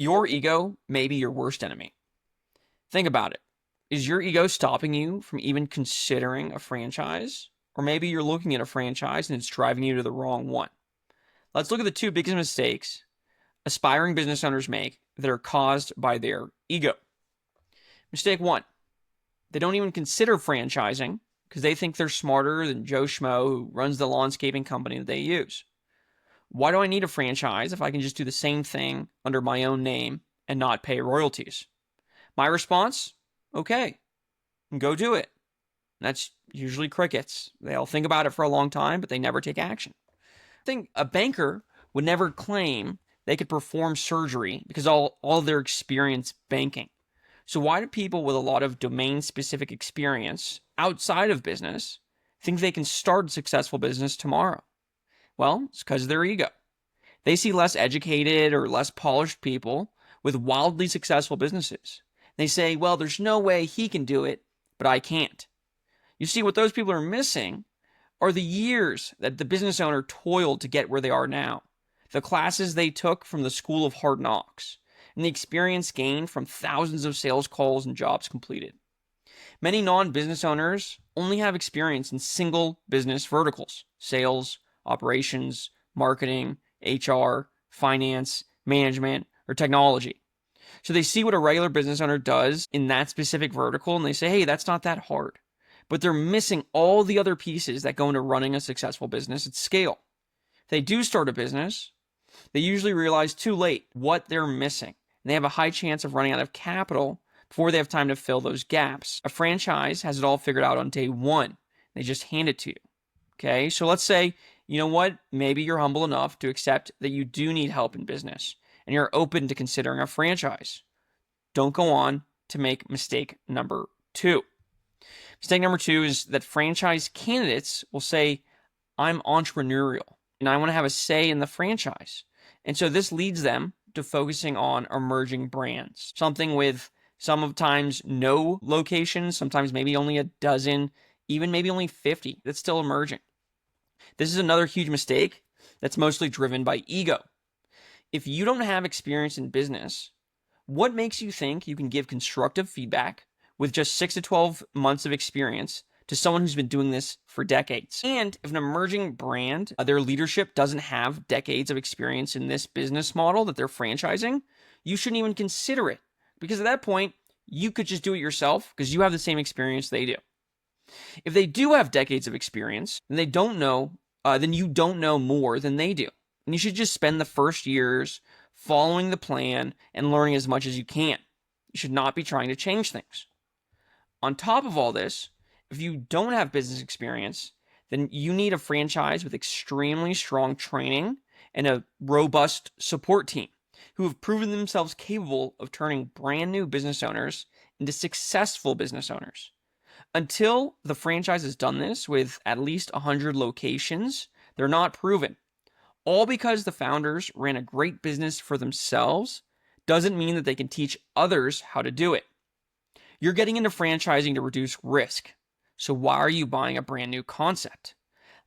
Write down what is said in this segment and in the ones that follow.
Your ego may be your worst enemy. Think about it. Is your ego stopping you from even considering a franchise? Or maybe you're looking at a franchise and it's driving you to the wrong one. Let's look at the two biggest mistakes aspiring business owners make that are caused by their ego. Mistake one, they don't even consider franchising because they think they're smarter than Joe Schmo who runs the landscaping company that they use. Why do I need a franchise if I can just do the same thing under my own name and not pay royalties? My response, okay, go do it. That's usually crickets. They'll think about it for a long time, but they never take action. I think a banker would never claim they could perform surgery because all their experience banking. So why do people with a lot of domain-specific experience outside of business think they can start a successful business tomorrow? Well, it's because of their ego. They see less educated or less polished people with wildly successful businesses. They say, well, there's no way he can do it, but I can't. You see, what those people are missing are the years that the business owner toiled to get where they are now, the classes they took from the School of Hard Knocks, and the experience gained from thousands of sales calls and jobs completed. Many non-business owners only have experience in single business verticals: sales, operations, marketing, HR, finance, management, or technology. So they see what a regular business owner does in that specific vertical and they say, hey, that's not that hard. But they're missing all the other pieces that go into running a successful business at scale. If they do start a business, they usually realize too late what they're missing. And they have a high chance of running out of capital before they have time to fill those gaps. A franchise has it all figured out on day one. They just hand it to you. Okay, so let's say, you know what, maybe you're humble enough to accept that you do need help in business and you're open to considering a franchise. Don't go on to make mistake number two. Mistake number two is that franchise candidates will say, I'm entrepreneurial and I want to have a say in the franchise. And so this leads them to focusing on emerging brands, something with sometimes no locations, sometimes maybe only a dozen, even maybe only 50 that's still emerging. This is another huge mistake that's mostly driven by ego. If you don't have experience in business, what makes you think you can give constructive feedback with just 6 to 12 months of experience to someone who's been doing this for decades? And if an emerging brand, their leadership doesn't have decades of experience in this business model that they're franchising, you shouldn't even consider it. Because at that point, you could just do it yourself because you have the same experience they do. If they do have decades of experience, then you don't know more than they do. And you should just spend the first years following the plan and learning as much as you can. You should not be trying to change things. On top of all this, if you don't have business experience, then you need a franchise with extremely strong training and a robust support team who have proven themselves capable of turning brand new business owners into successful business owners. Until the franchise has done this with at least 100 locations, they're not proven. All because the founders ran a great business for themselves doesn't mean that they can teach others how to do it. You're getting into franchising to reduce risk. So why are you buying a brand new concept?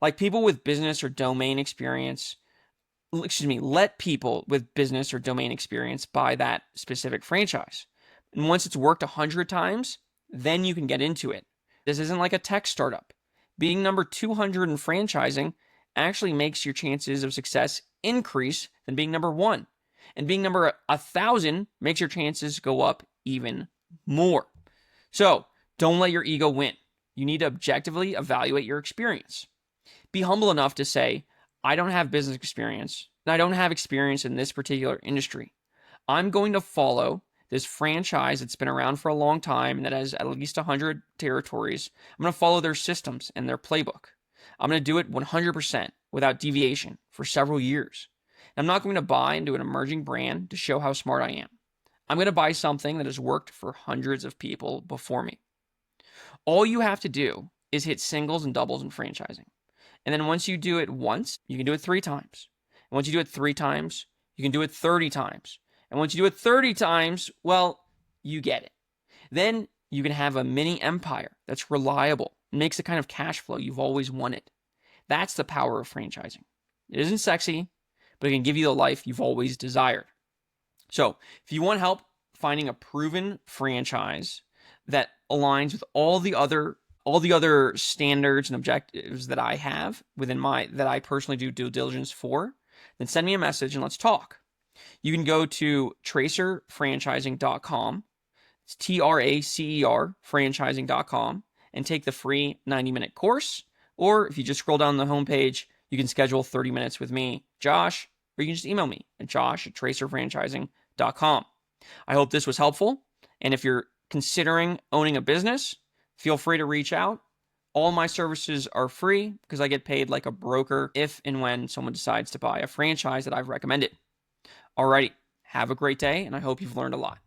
Like people with business or domain experience, let people with business or domain experience buy that specific franchise. And once it's worked 100 times, then you can get into it. This isn't like a tech startup. Being number 200 in franchising actually makes your chances of success increase than being number one. And being number 1,000 makes your chances go up even more. So don't let your ego win. You need to objectively evaluate your experience. Be humble enough to say, I don't have business experience, and I don't have experience in this particular industry. I'm going to follow this franchise that's been around for a long time and that has at least 100 territories. I'm going to follow their systems and their playbook. I'm going to do it 100% without deviation for several years. I'm not going to buy into an emerging brand to show how smart I am. I'm going to buy something that has worked for hundreds of people before me. All you have to do is hit singles and doubles in franchising. And then once you do it once, you can do it 3 times. And once you do it 3 times, you can do it 30 times. And once you do it 30 times, well, you get it. Then you can have a mini empire that's reliable and makes the kind of cash flow you've always wanted. That's the power of franchising. It isn't sexy, but it can give you the life you've always desired. So if you want help finding a proven franchise that aligns with all the other standards and objectives that I have that I personally do due diligence for, then send me a message and let's talk. You can go to tracerfranchising.com. It's TRACER franchising.com and take the free 90-minute course. Or if you just scroll down the homepage, you can schedule 30 minutes with me, Josh, or you can just email me at josh@tracerfranchising.com. I hope this was helpful. And if you're considering owning a business, feel free to reach out. All my services are free because I get paid like a broker if and when someone decides to buy a franchise that I've recommended. Alrighty, have a great day, and I hope you've learned a lot.